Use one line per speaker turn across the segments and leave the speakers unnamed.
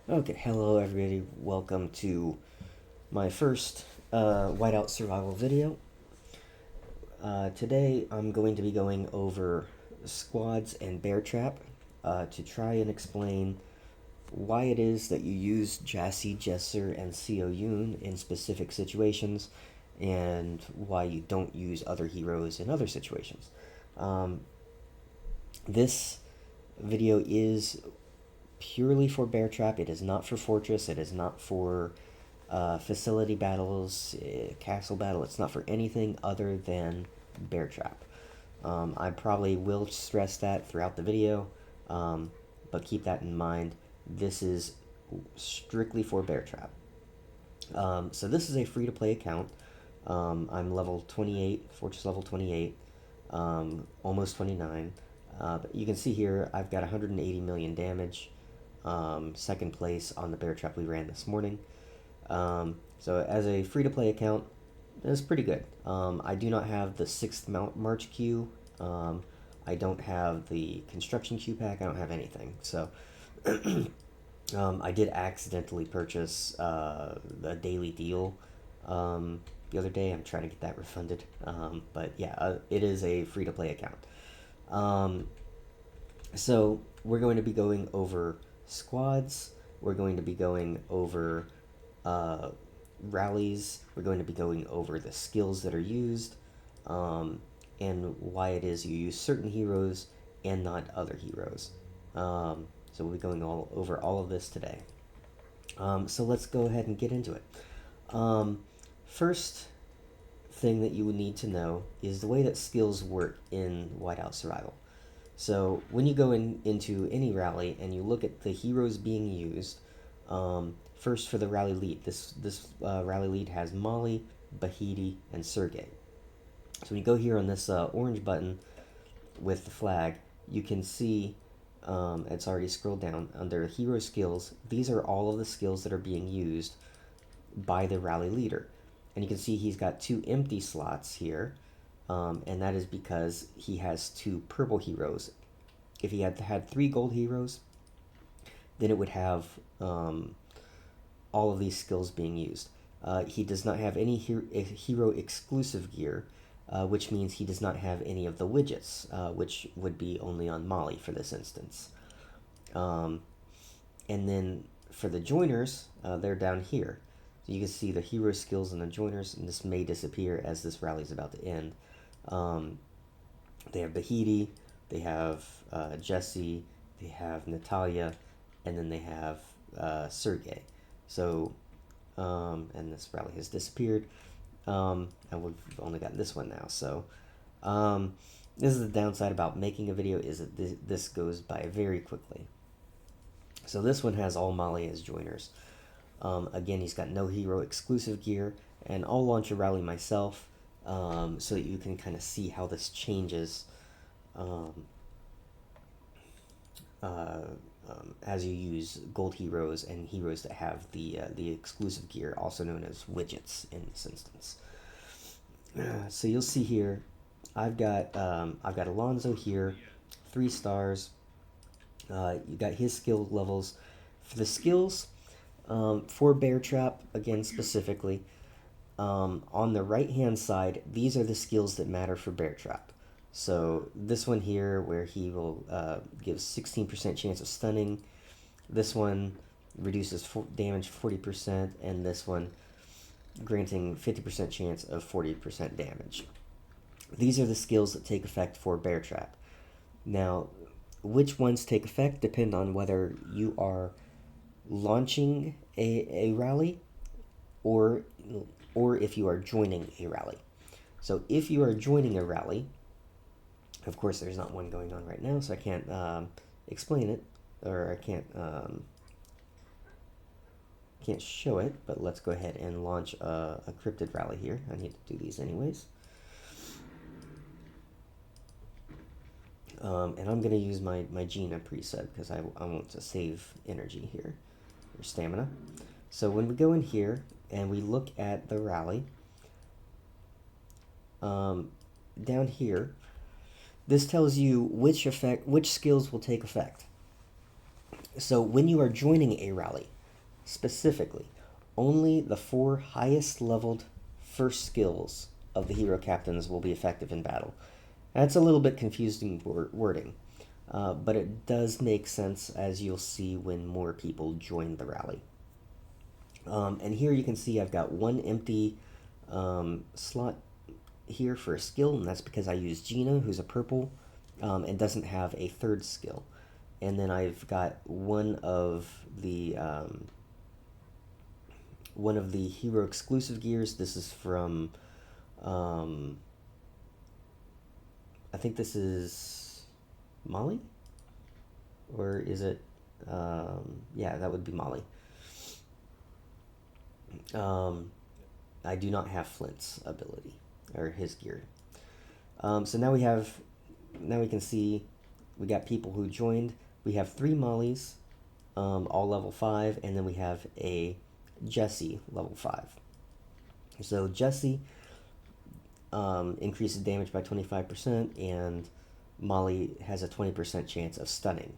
Okay, hello everybody. Welcome to my first Whiteout Survival video. Today I'm going to be going over squads and bear trap to try and explain why it is that you use Jassy, Jesser, and Seo Yoon in specific situations and why you don't use other heroes in other situations. This video is purely for bear trap. It is not for fortress. It is not for facility battles, castle battle. It's not for anything other than bear trap. I probably will stress that throughout the video, but keep that in mind. This is strictly for bear trap. So this is a free-to-play account. I'm level 28, fortress level 28, almost 29. But you can see here I've got 180 million damage. Second place on the bear trap we ran this morning. So as a free-to-play account, it's pretty good. I do not have the 6th March queue. I don't have the construction queue pack. I don't have anything. So I did accidentally purchase a daily deal the other day. I'm trying to get that refunded. But yeah, it is a free-to-play account. So we're going to be going over squads. We're going to be going over rallies. We're going to be going over the skills that are used and why it is you use certain heroes and not other heroes. So we'll be going over all of this today. So let's go ahead and get into it. First thing that you would need to know is the way that skills work in Whiteout Survival. So when you go into any rally and you look at the heroes being used, first for the rally lead, this rally lead has Molly, Bahidi, and Sergey. So when you go here on this orange button with the flag, you can see it's already scrolled down under hero skills. These are all of the skills that are being used by the rally leader. And you can see he's got 2 empty slots here. And that is because he has 2 purple heroes. If he had 3 gold heroes, then it would have all of these skills being used. He does not have any hero exclusive gear, which means he does not have any of the widgets, which would be only on Molly for this instance. And then for the joiners, they're down here. So you can see the hero skills and the joiners, and this may disappear as this rally is about to end. They have Bahidi, they have Jesse, they have Natalia, and then they have Sergey. So, and this rally has disappeared, and we've only got this one now. So, this is the downside about making a video, is that this goes by very quickly. So this one has all Molly as joiners. Again, he's got no hero exclusive gear, and I'll launch a rally myself so that you can kind of see how this changes as you use gold heroes and heroes that have the exclusive gear, also known as widgets in this instance. So you'll see here, I've got Alonzo here, 3 stars. You got his skill levels. For the skills, for bear trap, again specifically, on the right hand side, these are the skills that matter for bear trap. So this one here, where he will give 16% chance of stunning. This one reduces damage 40%, and this one granting 50% chance of 40% damage. These are the skills that take effect for bear trap. Now, which ones take effect depend on whether you are launching a rally or if you are joining a rally. So if you are joining a rally, of course there's not one going on right now, so I can't explain it, or I can't show it, but let's go ahead and launch a cryptid rally here. I need to do these anyways. And I'm going to use my Gina preset because I want to save energy here, or stamina. So when we go in here and we look at the rally, down here, this tells you which skills will take effect. So when you are joining a rally, specifically, only the 4 highest leveled first skills of the hero captains will be effective in battle. That's a little bit confusing wording, but it does make sense, as you'll see when more people join the rally. And here you can see I've got one empty slot here for a skill, and that's because I use Gina, who's a purple, and doesn't have a third skill. And then I've got one of the hero exclusive gears. This is from I think this is Molly, or is it? Yeah, that would be Molly. I do not have Flint's ability or his gear. So now we can see we got people who joined. We have 3 Mollys, all level 5, and then we have a Jessie level 5. So Jessie increases damage by 25%, and Molly has a 20% chance of stunning.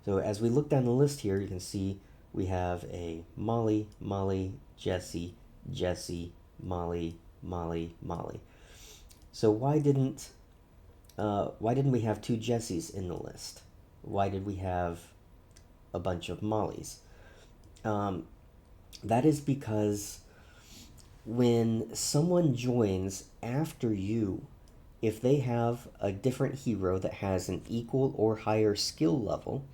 So as we look down the list here, you can see we have a Molly, Jessie, Molly, Molly. So why didn't we have 2 Jessies in the list? Why did we have a bunch of Mollys? That is because when someone joins after you, if they have a different hero that has an equal or higher skill level,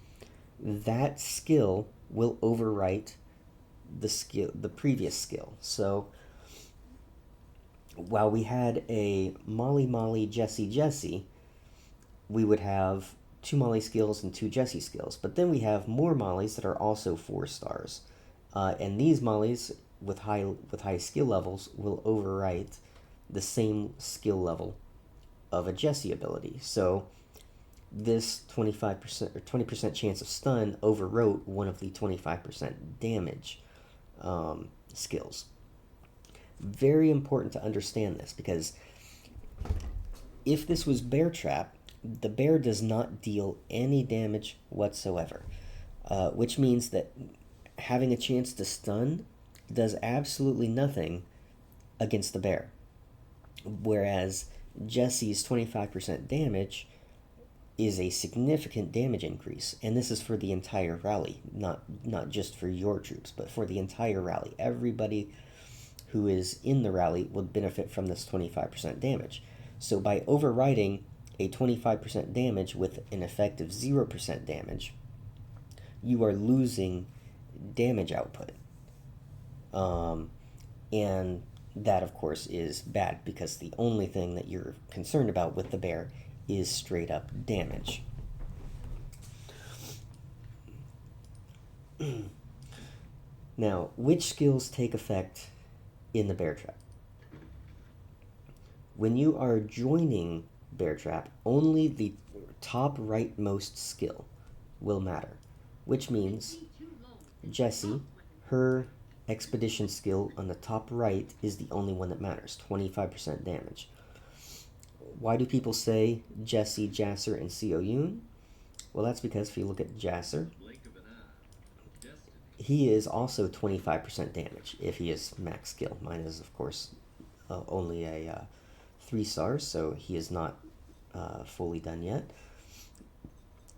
that skill will overwrite the previous skill. So while we had a Molly, Jessie, we would have 2 Molly skills and 2 Jessie skills. But then we have more Mollys that are also 4 stars. And these Mollys with high skill levels will overwrite the same skill level of a Jessie ability. So this 25% or 20% chance of stun overwrote one of the 25% damage skills. Very important to understand this, because if this was Bear Trap, the bear does not deal any damage whatsoever, which means that having a chance to stun does absolutely nothing against the bear. Whereas Jessie's 25% damage is a significant damage increase, and this is for the entire rally, not just for your troops, but for the entire rally. Everybody who is in the rally would benefit from this 25% damage. So by overriding a 25% damage with an effective 0% damage, you are losing damage output. And that, of course, is bad, because the only thing that you're concerned about with the bear is straight up damage. Now, which skills take effect in the Bear Trap? When you are joining Bear Trap, only the top rightmost skill will matter, which means Jessie, her expedition skill on the top right is the only one that matters, 25% damage. Why do people say Jessie, Jasser, and Seo Yoon? Well, that's because if you look at Jasser, he is also 25% damage if he is max skill. Mine is, of course, only a 3 stars, so he is not fully done yet.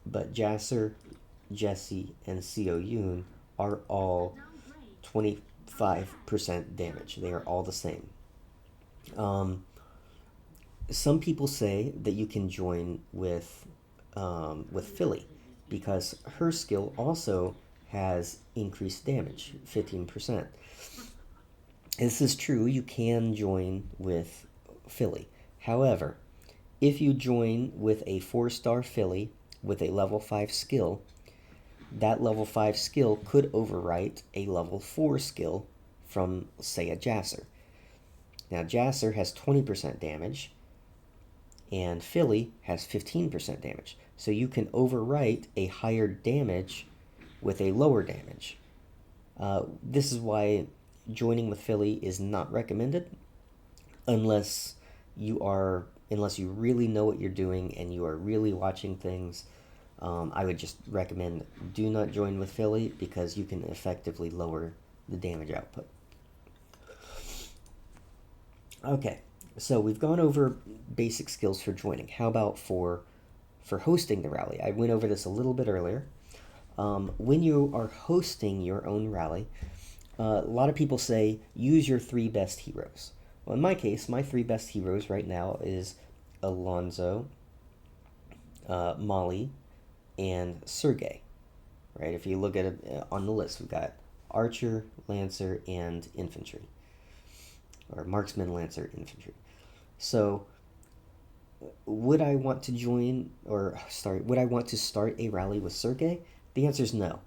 But Jasser, Jessie, and Seo Yoon are all 25% damage. They are all the same. Some people say that you can join with Philly, because her skill also has increased damage, 15%. This is true, you can join with Philly. However, if you join with a 4-star Philly with a level 5 skill, that level 5 skill could overwrite a level 4 skill from, say, a Jasser. Now, Jasser has 20% damage, and Philly has 15% damage. So you can overwrite a higher damage with a lower damage. This is why joining with Philly is not recommended unless you really know what you're doing and you are really watching things I would just recommend do not join with Philly because you can effectively lower the damage output. Okay, so we've gone over basic skills for joining. How about for hosting the rally? I went over this a little bit earlier. When you are hosting your own rally, a lot of people say use your three best heroes. Well, in my case, my three best heroes right now is Alonzo, Molly, and Sergey. Right? If you look at it on the list, we've got Archer, Lancer, and Infantry, or Marksman, Lancer, Infantry. So, would I want to join or start? Would I want to start a rally with Sergey? The answer is no,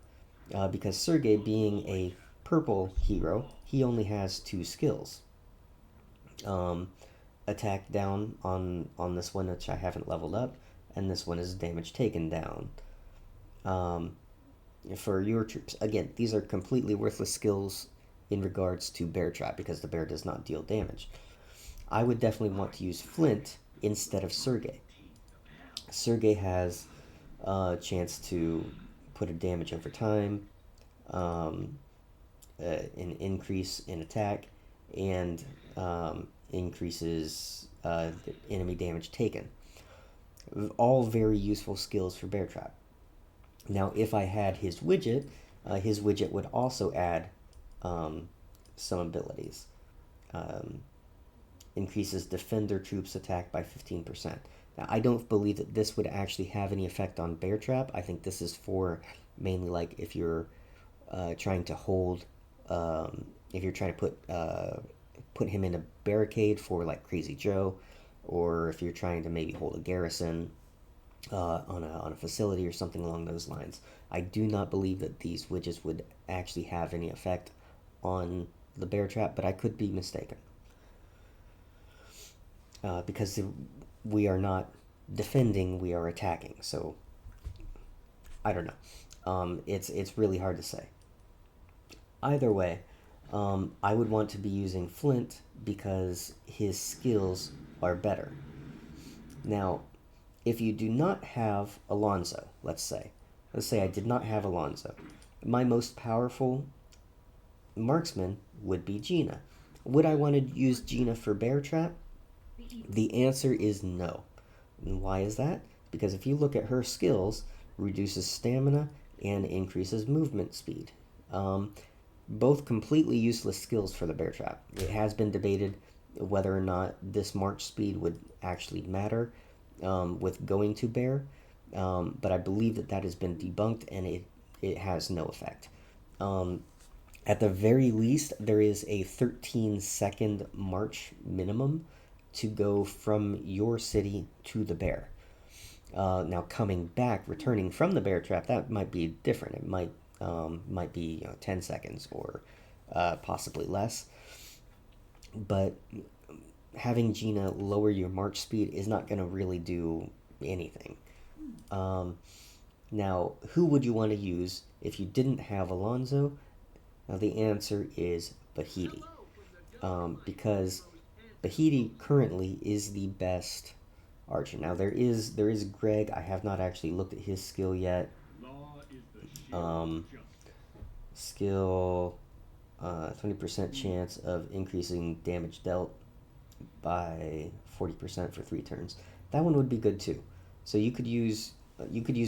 because Sergey, being a purple hero, he only has two skills. Um, Attack down on this one, which I haven't leveled up, and this one is damage taken down. Um, for your troops, again, these are completely worthless skills in regards to Bear Trap because the bear does not deal damage. I would definitely want to use Flint instead of Sergey. Sergey has a chance to put a damage over time, um, an increase in attack, and increases enemy damage taken. All very useful skills for Bear Trap. Now, if I had his widget would also add some abilities. Um, Increases defender troops attack by 15%. Now, I don't believe that this would actually have any effect on Bear Trap. I think this is for mainly like if you're trying to hold, if you're trying to put him in a barricade for like Crazy Joe, or if you're trying to maybe hold a garrison on a facility or something along those lines. I do not believe that these widgets would actually have any effect on the Bear Trap, but I could be mistaken. Because we are not defending, we are attacking. So I don't know. It's really hard to say. Either way, I would want to be using Flint because his skills are better. Now, if you do not have Alonzo, let's say I did not have Alonzo, my most powerful marksman would be Gina. Would I want to use Gina for Bear Trap? The answer is no. And why is that? Because if you look at her skills, reduces stamina and increases movement speed. Both completely useless skills for the Bear Trap. It has been debated whether or not this march speed would actually matter with going to bear, but I believe that has been debunked and it has no effect. At the very least, there is a 13-second march minimum to go from your city to the bear. Now, coming back, returning from the Bear Trap, that might be different. It might be 10 seconds or possibly less. But having Gina lower your march speed is not going to really do anything. Now, who would you want to use if you didn't have Alonzo? Now, the answer is Bahidi. Because Bahidi currently is the best archer. Now, there is Greg. I have not actually looked at his skill yet. Skill 20% chance of increasing damage dealt by 40% for 3 turns. That one would be good too. So you could use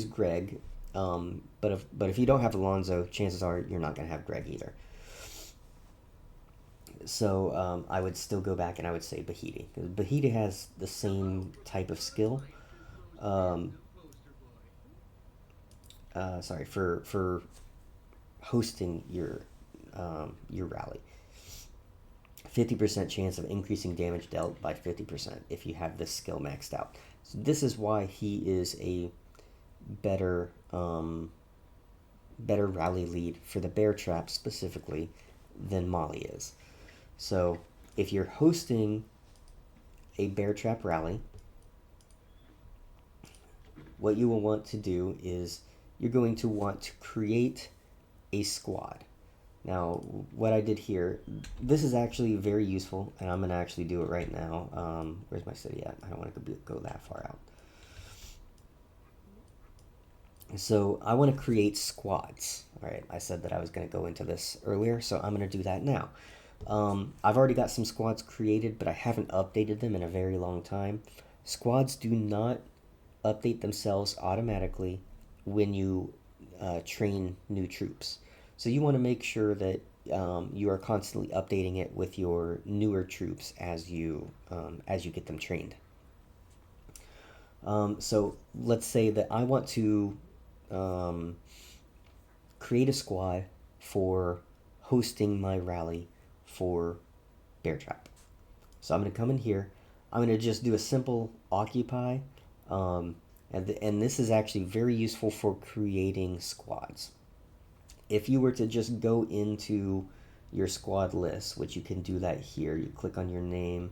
Greg, but if you don't have Alonzo, chances are you're not going to have Greg either. So I would still go back and I would say Bahidi, because Bahidi has the same type of skill. Sorry, for hosting your rally. 50% chance of increasing damage dealt by 50% if you have this skill maxed out. So this is why he is a better rally lead for the Bear Trap specifically than Molly is. So if you're hosting a Bear Trap rally, what you will want to do is you're going to want to create a squad. Now, what I did here, this is actually very useful, and I'm going to actually do it right now. Where's my city at? I don't want to go that far out. So I want to create squads. All right, I said that I was going to go into this earlier, so I'm going to do that now. I've already got some squads created, but I haven't updated them in a very long time. Squads do not update themselves automatically when you train new troops. So you want to make sure that you are constantly updating it with your newer troops as you get them trained. So let's say that I want to um, create a squad for hosting my rally for Bear Trap. So I'm going to come in here. I'm going to just do a simple occupy. And this is actually very useful for creating squads. If you were to just go into your squad list, which you can do that here, you click on your name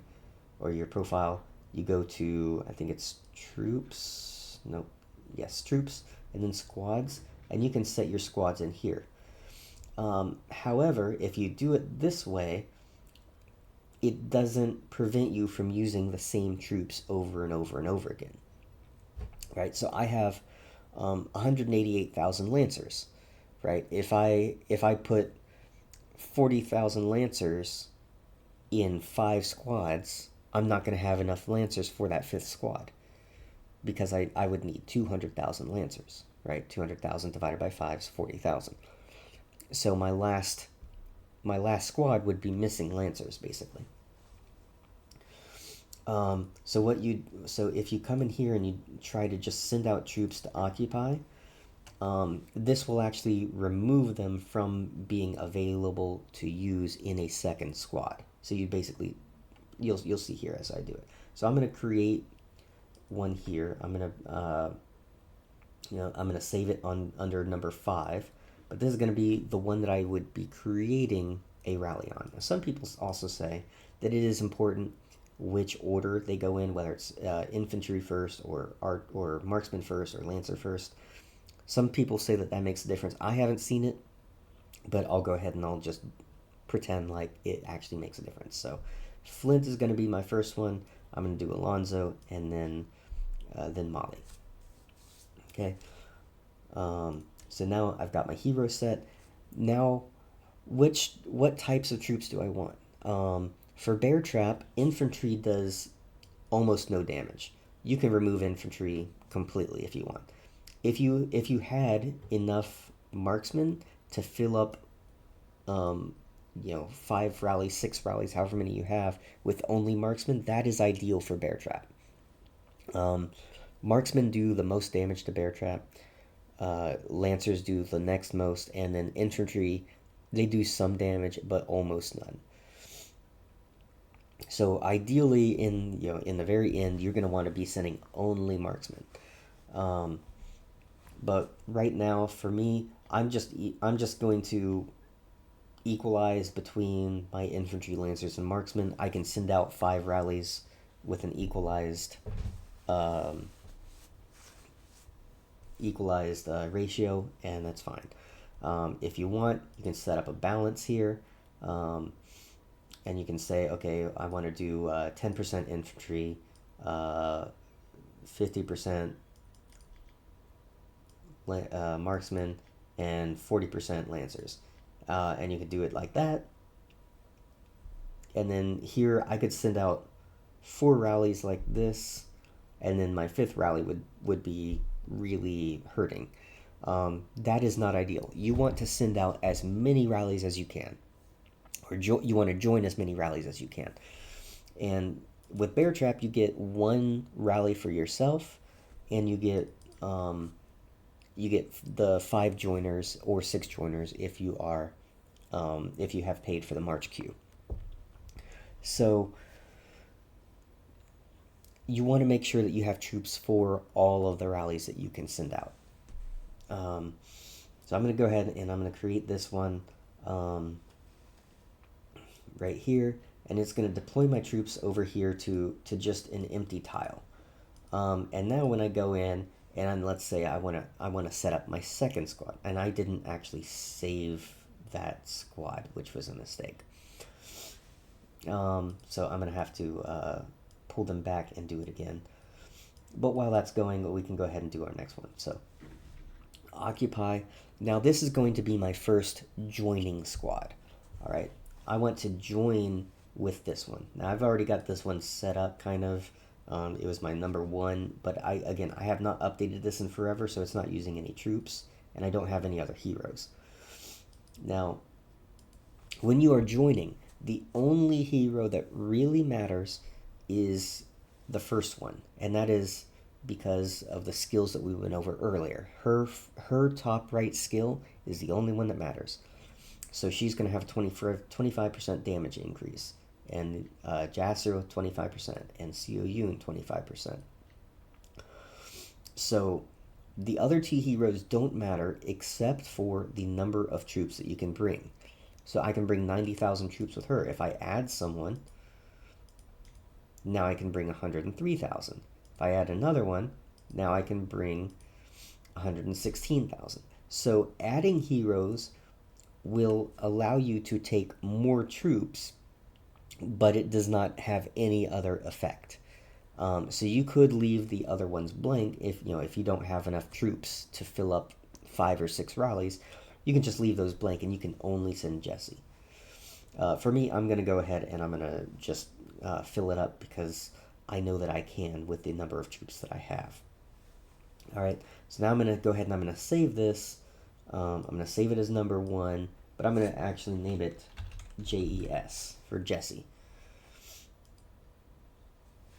or your profile, you go to, I think it's troops, nope, yes, troops, and then squads, and you can set your squads in here. However, if you do it this way, it doesn't prevent you from using the same troops over and over and over again. Right? So I have 188,000 Lancers. Right? If I put 40,000 Lancers in 5 squads, I'm not going to have enough Lancers for that 5th squad because I would need 200,000 Lancers. Right? 200,000 divided by 5 is 40,000. So my last squad would be missing Lancers basically. So if you come in here and you try to just send out troops to occupy, this will actually remove them from being available to use in a second squad. So you'll see here as I do it. So I'm going to create one here. I'm going to save it on under number 5, but this is going to be the one that I would be creating a rally on. Now, some people also say that it is important which order they go in, whether it's infantry first or marksman first or lancer first. Some people say that makes a difference. I haven't seen it, but I'll go ahead and I'll just pretend like it actually makes a difference. So Flint is going to be my first one. I'm going to do Alonzo and then Molly. Okay. So now I've got my hero set. Now, what types of troops do I want? For Bear Trap, infantry does almost no damage. You can remove infantry completely if you want. If you had enough marksmen to fill up, 5 rallies, 6 rallies, however many you have, with only marksmen, that is ideal for Bear Trap. Marksmen do the most damage to Bear Trap. Lancers do the next most, and then infantry, they do some damage but almost none. So ideally, in the very end, you're going to want to be sending only marksmen. But right now, for me, I'm just going to equalize between my infantry, lancers, and marksmen. I can send out 5 rallies with an equalized ratio, and that's fine. If you want, you can set up a balance here, and you can say, okay, I want to do 10% infantry, 50% marksmen, and 40% lancers. And you could do it like that. And then here I could send out 4 rallies like this, and then my 5th rally would be really hurting. That is not ideal. You want to send out as many rallies as you can, or you want to join as many rallies as you can. And with Bear Trap, you get 1 rally for yourself, and you get the 5 joiners or 6 joiners if you have paid for the March queue. So you want to make sure that you have troops for all of the rallies that you can send out. So I'm going to go ahead and I'm going to create this one right here, and it's going to deploy my troops over here to just an empty tile. And now when I go in and let's say I want to set up my second squad, and I didn't actually save that squad, which was a mistake. So I'm going to have to pull them back and do it again. But while that's going, we can go ahead and do our next one. So Occupy. Now this is going to be my first joining squad. All right, I want to join with this one. Now I've already got this one set up kind of. It was my number one, but I have not updated this in forever, so it's not using any troops, and I don't have any other heroes. Now, when you are joining, the only hero that really matters is the first one, and that is because of the skills that we went over earlier. Her top right skill is the only one that matters. So she's going to have a 25% damage increase, and Jasser 25%, and Seo Yoon 25%. So the other two heroes don't matter except for the number of troops that you can bring. So I can bring 90,000 troops with her. If I add someone, now I can bring 103,000. If I add another one, now I can bring 116,000. So adding heroes will allow you to take more troops, but it does not have any other effect. So you could leave the other ones blank if you don't have enough troops to fill up 5 or 6 rallies. You can just leave those blank, and you can only send Jesse. For me, I'm going to go ahead and I'm going to just fill it up because I know that I can with the number of troops that I have. All right, so now I'm going to go ahead and I'm going to save this. I'm going to save it as number 1, but I'm going to actually name it JES for Jesse.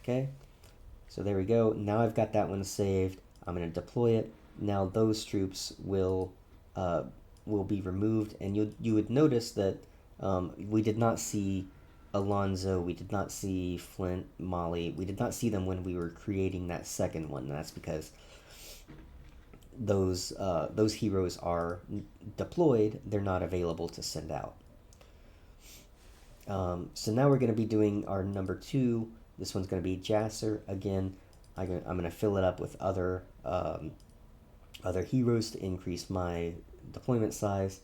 Okay, so there we go. Now I've got that one saved. I'm going to deploy it. Now those troops will be removed, and you would notice that we did not see Alonzo, we did not see Flint, Molly, we did not see them when we were creating that second one. That's because those heroes are deployed, they're not available to send out. So now we're going to be doing our number 2. This one's going to be Jasser. Again, I'm going to fill it up with other heroes to increase my deployment size.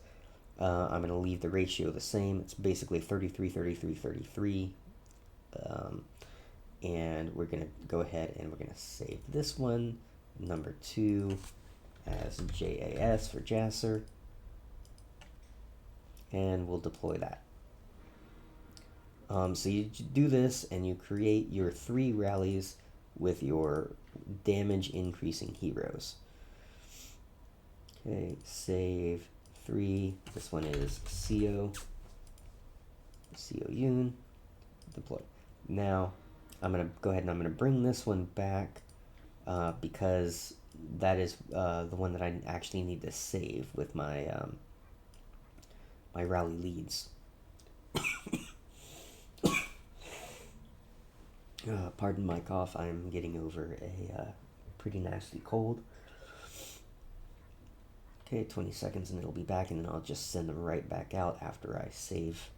I'm going to leave the ratio the same. It's basically 33, 33, 33. And we're going to go ahead and we're going to save this one, number 2, as JAS for Jasser. And we'll deploy that. So you do this and you create your 3 rallies with your damage increasing heroes. Okay, save 3. This one is Seo Yoon. Deploy. Now I'm gonna go ahead and I'm gonna bring this one back because that is the one that I actually need to save with my my rally leads. Pardon my cough. I'm getting over a pretty nasty cold. Okay, 20 seconds and it'll be back, and then I'll just send them right back out after I save.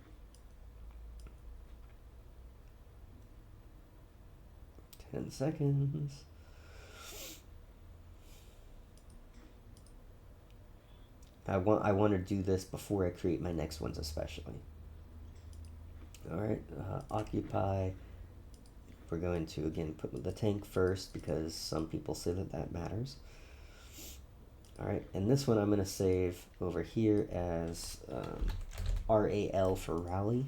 Ten seconds. I want to do this before I create my next ones, especially. All right, occupy. We're going to again put the tank first because some people say that matters. All right, and this one I'm going to save over here as RAL for rally.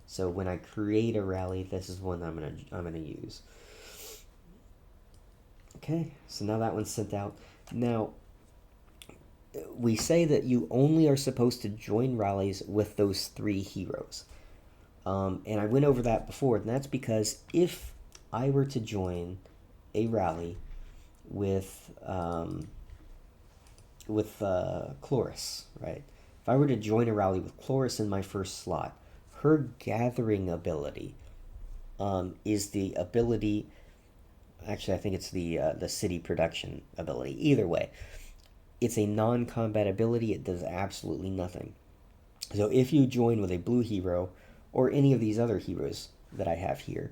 So when I create a rally, this is one I'm gonna use. Okay, so now that one's sent out. Now we say that you only are supposed to join rallies with those 3 heroes, and I went over that before, and that's because if I were to join a rally with Chloris, right? If I were to join a rally with Chloris in my first slot, her gathering ability is the ability. Actually, I think it's the city production ability. Either way, it's a non-combat ability. It does absolutely nothing. So if you join with a blue hero or any of these other heroes that I have here,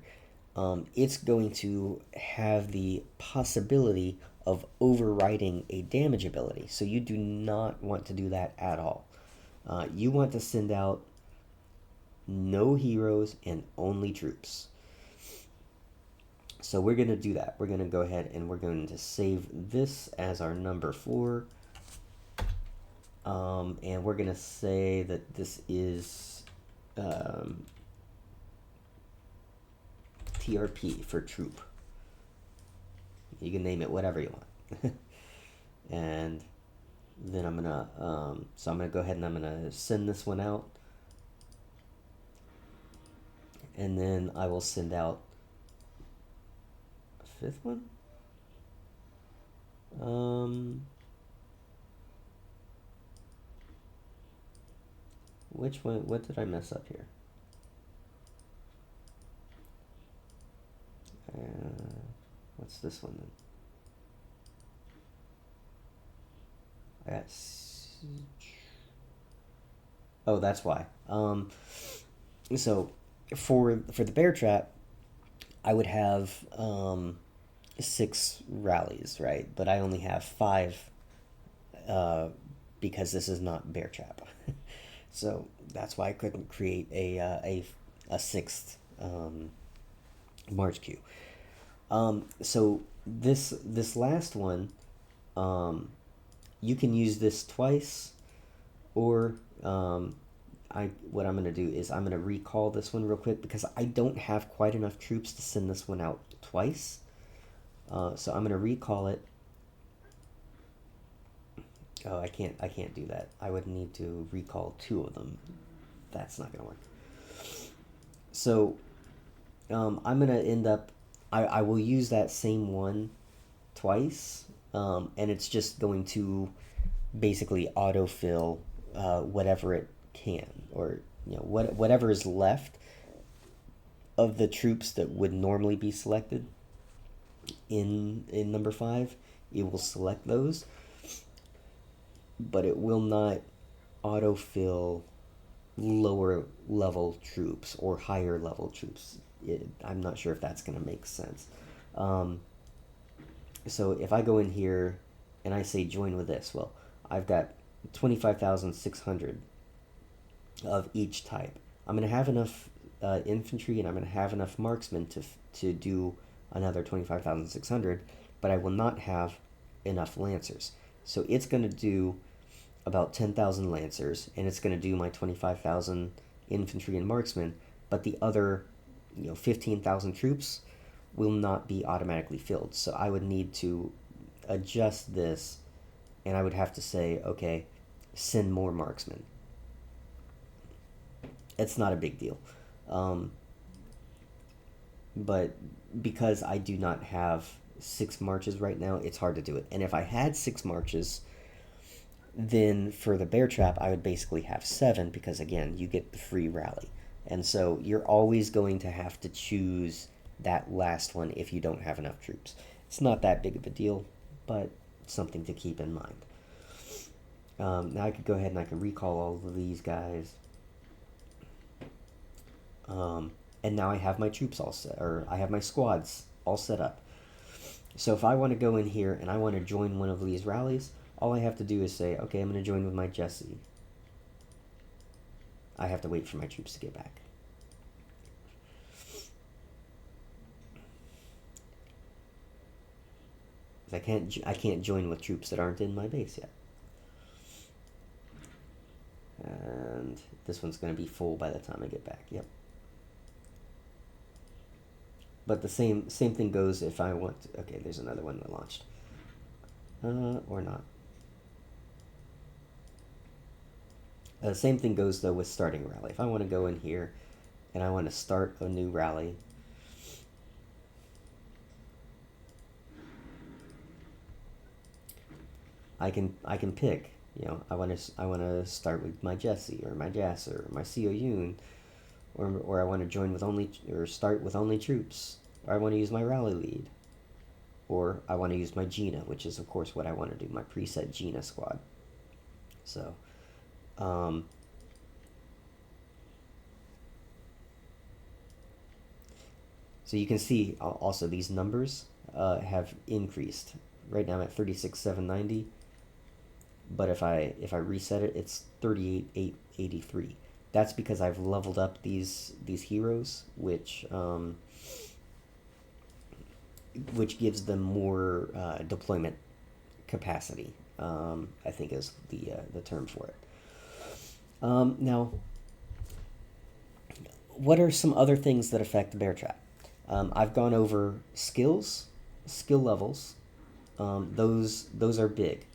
it's going to have the possibility of overriding a damage ability. So you do not want to do that at all. You want to send out no heroes and only troops. So we're going to do that. We're going to go ahead and we're going to save this as our number 4. And we're gonna say that this is um, TRP for troop. You can name it whatever you want. And then I'm gonna so I'm gonna go ahead and I'm gonna send this one out, and then I will send out a fifth one. Which one? What did I mess up here? What's this one then? I got. Oh, that's why. So for the bear trap, I would have 6 rallies, right? But I only have 5 because this is not bear trap. So that's why I couldn't create a 6th March queue. So this last one, you can use this twice, or what I'm gonna do is I'm gonna recall this one real quick because I don't have quite enough troops to send this one out twice. So I'm gonna recall it. Oh, I can't do that. I would need to recall 2 of them. That's not gonna work. So I'm gonna end up. I will use that same one twice, and it's just going to basically autofill whatever it can, or whatever is left of the troops that would normally be selected in number 5. It will select those, but it will not autofill lower level troops or higher level troops. I'm not sure if that's going to make sense. So if I go in here and I say join with this, well, I've got 25,600 of each type. I'm going to have enough infantry, and I'm going to have enough marksmen to do another 25,600, but I will not have enough lancers. So it's going to do about 10,000 lancers, and it's going to do my 25,000 infantry and marksmen, but the other 15,000 troops will not be automatically filled. So I would need to adjust this, and I would have to say, okay, send more marksmen. It's not a big deal. But because I do not have 6 marches right now, it's hard to do it. And if I had 6 marches, then for the bear trap, I would basically have 7, because again, you get the free rally. And so you're always going to have to choose that last one if you don't have enough troops. It's not that big of a deal, but something to keep in mind. Now I could go ahead and I can recall all of these guys. And now I have my troops all set, or I have my squads all set up. So if I want to go in here and I want to join one of these rallies, all I have to do is say, okay, I'm going to join with my Jesse. I have to wait for my troops to get back. I can't join with troops that aren't in my base yet. And this one's going to be full by the time I get back. Yep. But the same thing goes if I want to. Okay, there's another one that launched. Or not. Same thing goes though with starting rally. If I want to go in here and I want to start a new rally, I can pick. I want to start with my Jesse or my Jasser or my Seo Yoon, or I want to join with only, or start with only troops, or I want to use my rally lead, or I want to use my Gina, which is of course what I want to do, my preset Gina squad. So so you can see also these numbers have increased. Right now I'm at 36,790, but if I reset it, it's 38,883. That's because I've leveled up these heroes, which gives them more deployment capacity. I think is the term for it. Now, what are some other things that affect the bear trap? I've gone over skill levels. Those are big.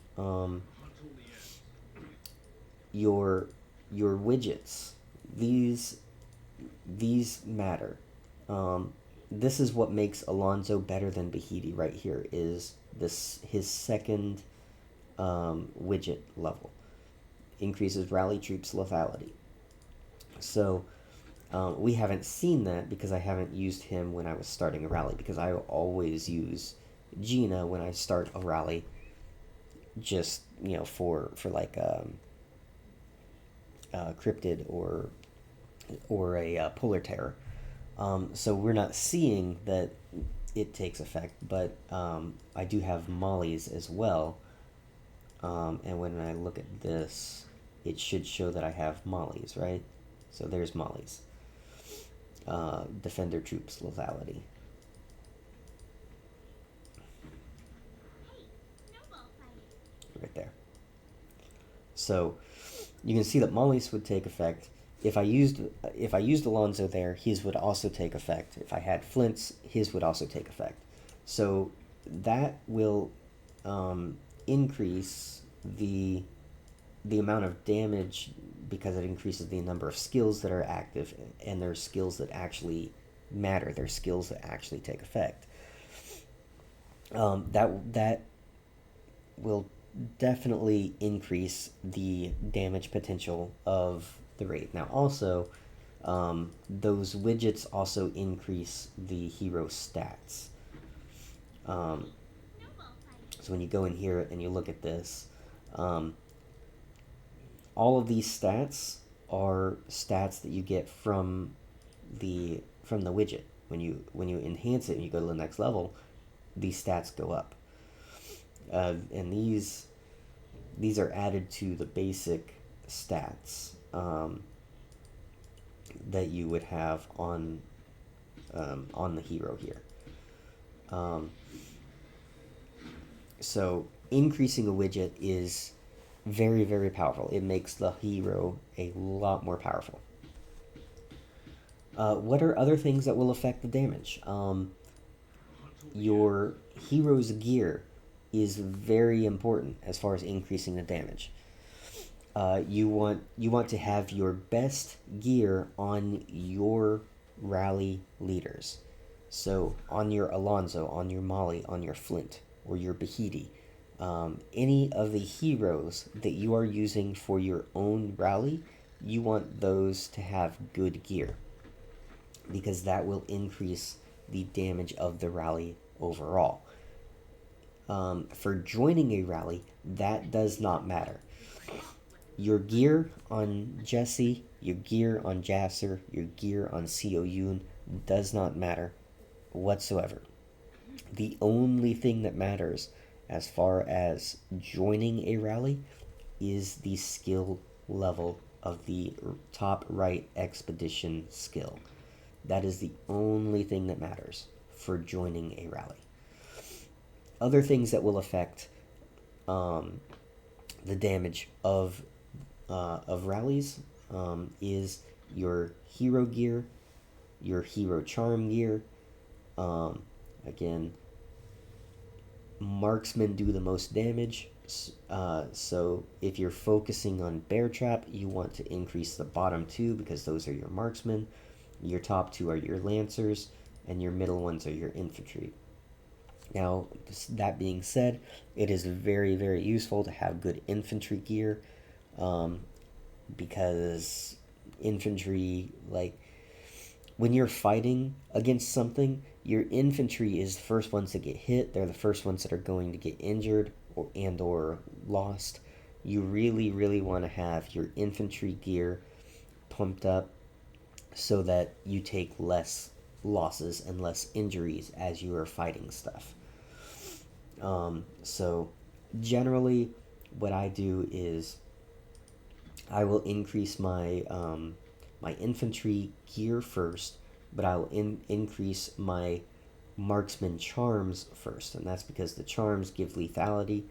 Your your widgets, these these matter. Um, this is what makes Alonzo better than Bahidi right here. Is this his second widget level? Increases rally troops lethality. So we haven't seen that because I haven't used him when I was starting a rally, because I always use Gina when I start a rally, just for like cryptid or a polar terror. So we're not seeing that it takes effect, but I do have mollies as well. And when I look at this, it should show that I have mollies, right? So there's mollies. Defender troops lethality. Right there. So you can see that mollies would take effect. If I used Alonzo there, his would also take effect. If I had flints, his would also take effect. So that will increase the amount of damage, because it increases the number of skills that are active, and there's skills that actually matter. There's skills that actually take effect. That will definitely increase the damage potential of the raid. Now, also, those widgets also increase the hero stats. So when you go in here and you look at this, all of these stats are stats that you get from the widget. When you enhance it and you go to the next level, these stats go up. And these are added to the basic stats that you would have on the hero here. So increasing a widget is very, very powerful. It makes the hero a lot more powerful. What are other things that will affect the damage? Your hero's gear is very important as far as increasing the damage. You want to have your best gear on your rally leaders. So on your Alonzo, on your Molly, on your Flint, or your Bahidi, any of the heroes that you are using for your own rally, you want those to have good gear, because that will increase the damage of the rally overall. For joining a rally, that does not matter. Your gear on Jesse, your gear on Jasser, your gear on Yoon does not matter whatsoever. The only thing that matters as far as joining a rally is the skill level of the top right expedition skill. That is the only thing that matters for joining a rally. Other things that will affect the damage of rallies is your hero gear, your hero charm gear. Again, marksmen do the most damage. So if you're focusing on bear trap, you want to increase the bottom two, because those are your marksmen. Your top two are your lancers, and your middle ones are your infantry. Now, that being said, it is very, very useful to have good infantry gear, because infantry, like, when you're fighting against something, your infantry is the first ones that get hit. They're the first ones that are going to get injured or lost. You really, really want to have your infantry gear pumped up so that you take less losses and less injuries as you are fighting stuff. So generally, what I do is I will increase my my infantry gear first, but I will increase my marksman charms first, and that's because the charms give lethality.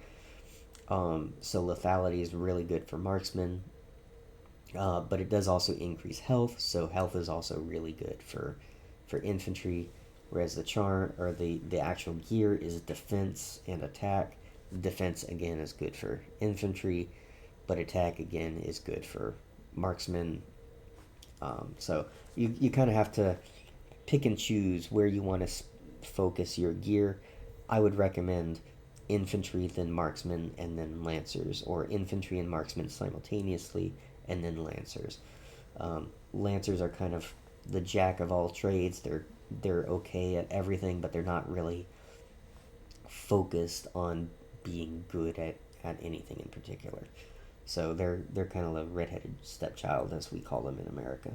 So lethality is really good for marksmen, but it does also increase health. So health is also really good for infantry. Whereas the charm or the actual gear is defense and attack. Defense again is good for infantry, but attack again is good for marksmen. So you kind of have to pick and choose where you want to focus your gear. I would recommend infantry, then marksmen, and then lancers, or infantry and marksmen simultaneously, and then lancers. Lancers are kind of the jack of all trades. They're okay at everything, but they're not really focused on being good at anything in particular. So they're kind of the redheaded stepchild, as we call them in America.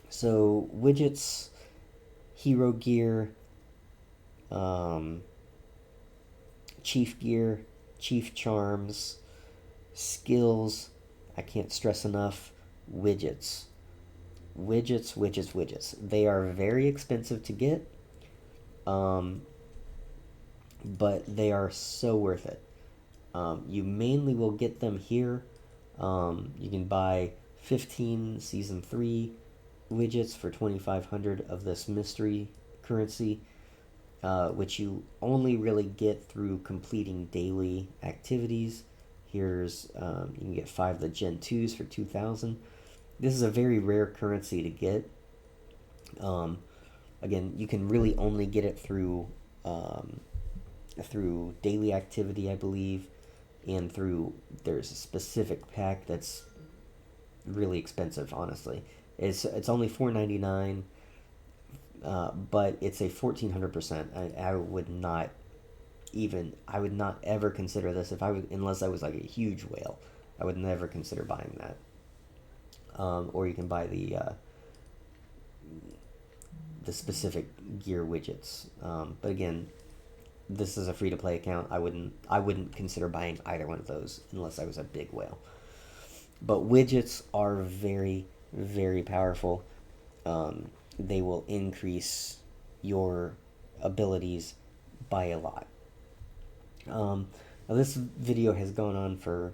So widgets, hero gear, chief gear, chief charms, skills. I can't stress enough. Widgets. Widgets. They are very expensive to get, but they are so worth it. You mainly will get them here. You can buy 15 Season 3 widgets for 2,500 of this mystery currency, which you only really get through completing daily activities. Here's, you can get 5 of the Gen 2s for 2,000. This is a very rare currency to get. Again, you can really only get it through daily activity, I believe, and there's a specific pack that's really expensive, honestly. It's only $4.99, but it's a 1,400%. I would not ever consider this unless I was like a huge whale. I would never consider buying that. Or you can buy the specific gear widgets. But again, this is a free-to-play account. I wouldn't consider buying either one of those unless I was a big whale. But widgets are very, very powerful. They will increase your abilities by a lot. Now this video has gone on for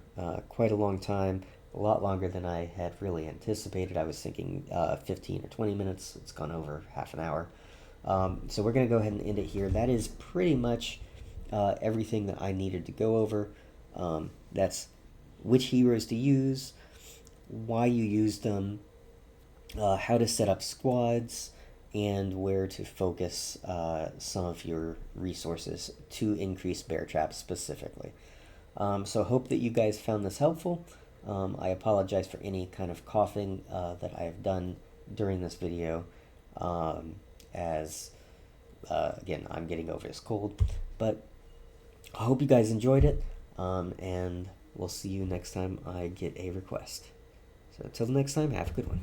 quite a long time, a lot longer than I had really anticipated. I was thinking 15 or 20 minutes. It's gone over half an hour. So we're going to go ahead and end it here. That is pretty much everything that I needed to go over. That's which heroes to use, why you use them, how to set up squads, and where to focus some of your resources to increase bear traps specifically. So hope that you guys found this helpful. I apologize for any kind of coughing that I have done during this video, as again, I'm getting over this cold. But I hope you guys enjoyed it, and we'll see you next time I get a request. So until the next time, have a good one.